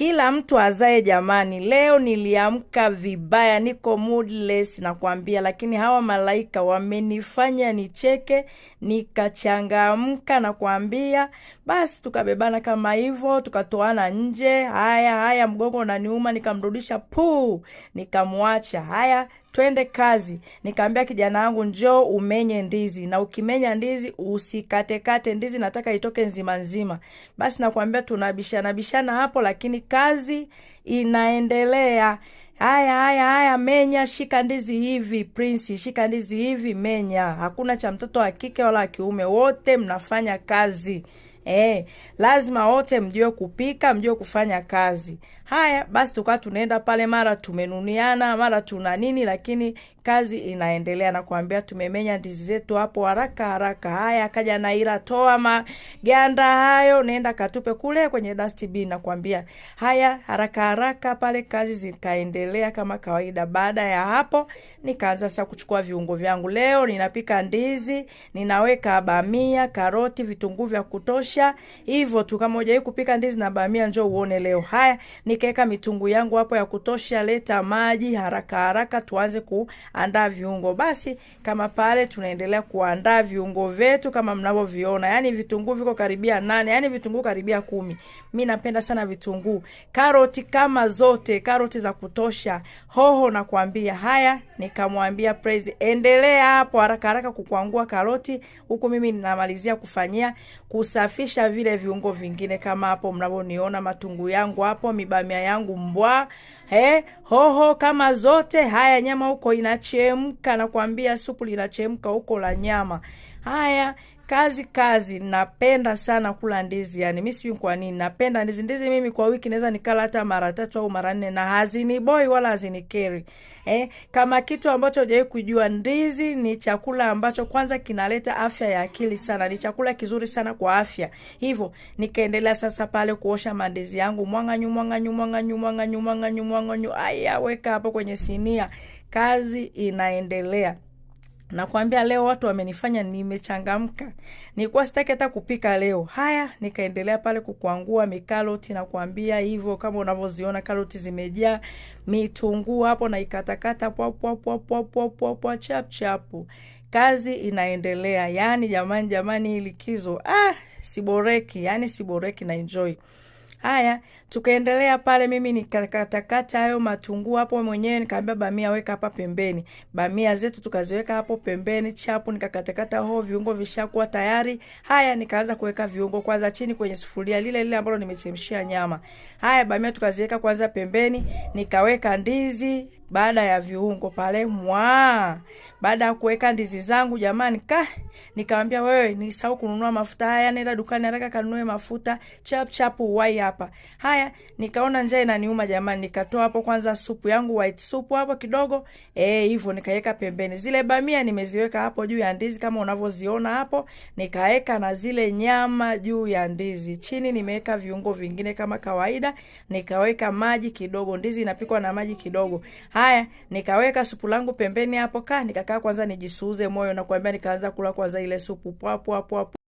Kila mtu azae jamani, leo niliamka vibaya, niko moodless nakwambia, lakini hawa malaika wamenifanya nicheke, nikachangamka nakwambia. Basi tukabebana kama hivyo, tukatoana nje. Haya mgongo unaniuma, nikamrudisha puu, nikamwacha. Haya twende kazi. Nikamwambia kijana wangu, njoo umenye ndizi, na ukimenya ndizi usikatekate ndizi, nataka itoke nzima nzima. Basi nakwambia tunabishana hapo, lakini kazi inaendelea. Haya menya, shika ndizi hivi Prince, shika ndizi hivi, menya. Hakuna cha mtoto wa kike wala kiume, wote mnafanya kazi. Lazima wote mjue kupika, mjue kufanya kazi. Haya basi tukawa tunaenda pale, mara tumenuniana, mara tuna nini, lakini kazi inaendelea. Na kuambia tumemenya ndizi zetu hapo haraka. Haya akaja Naira, toa maganda hayo, nenda katupe kule kwenye dustbin. Na kuambia haya haraka pale, kazi zikaendelea kama kawaida. Baada ya hapo nikaanza sasa kuchukua viungo vyangu. Leo ninapika ndizi, ninaweka bamia, karoti, vitunguu vya kutosha. Hivyo tu, kama hujai kupika ndizi na bamia njoo uone leo. Haya nikaweka mitunguu yangu hapo ya kutosha, leta maji haraka tuanze kuandaa viungo. Basi kama pale tunaendelea kuandaa viungo vyetu kama mnavyoviona. Yaani vitunguu viko karibia 8, yaani vitunguu karibia 10. Mimi napenda sana vitunguu. Karoti kama zote, karoti za kutosha. Hoho na kuambia. Haya nikamwambia Praise, endelea hapo haraka kukwangua karoti, huku mimi ninamalizia kufanyia kusafisha vile viungo vingine kama hapo mnavyoniona, matungu yangu hapo, mibamia yangu mbwa, hoho kama zote. Haya nyama huko inachemka, na kuambia supu linachemka huko la nyama. Haya kazi. Napenda sana kula ndizi, yani mimi sijui kwa nini napenda ndizi. Mimi kwa wiki naweza nikala hata mara 3 au mara 4 na haziniboi wala hazinikeri. Kama kitu ambacho hujawahi kujua, ndizi ni chakula ambacho kwanza kinaleta afya ya akili sana. Ni chakula kizuri sana kwa afya. Hivyo nikaendelea sasa pale kuosha mandizi yangu, mwanganyu. Aya weka hapo kwenye sinia. Kazi inaendelea. Nakwambia leo watu wamenifanya nimechangamka. Nilikuwa sitaki hata kupika leo. Haya nikaendelea pale kukwangua mikaroti, na kuambia hivyo kama unavyoziona karoti zimejaa, mitunguu hapo na ikatakata po chap. Kazi inaendelea. Yaani jamani likizo siboreki, yani siboreki na enjoy. Haya tukaendelea pale, mimi nikakatakata hayo matunguu hapo mwenyewe. Nikamwambia bamia weka hapa pembeni. Bamia zetu tukaziweka hapo pembeni chapu, nikakatakata ho, viungo vishakuwa tayari. Haya nikaanza kuweka viungo kwanza chini kwenye sufuria lile ambalo nimechemshia nyama. Haya bamia tukaziweka kwanza pembeni, nikaweka ndizi baada ya viungo pale baada ya kuweka ndizi zangu jamani, nikamwambia wewe nisahau kununua mafuta. Haya nenda dukani haraka kanunue mafuta chap uwai hapa. Haya nikaona njaa inaniuma jamani, nikatoa hapo kwanza supu yangu, white soup hapo kidogo, hivyo nikaweka pembeni. Zile bamia nimeziweka hapo juu ya ndizi kama unavyoziona hapo, nikaweka na zile nyama juu ya ndizi. Chini nimeweka viungo vingine kama kawaida, nikaweka maji kidogo. Ndizi inapikwa na maji kidogo. Haya nikaweka supu langu pembeni hapo, nikakaa kwanza nijisuuze moyo, na kuambia nikaanza kula kwanza ile supu hapo.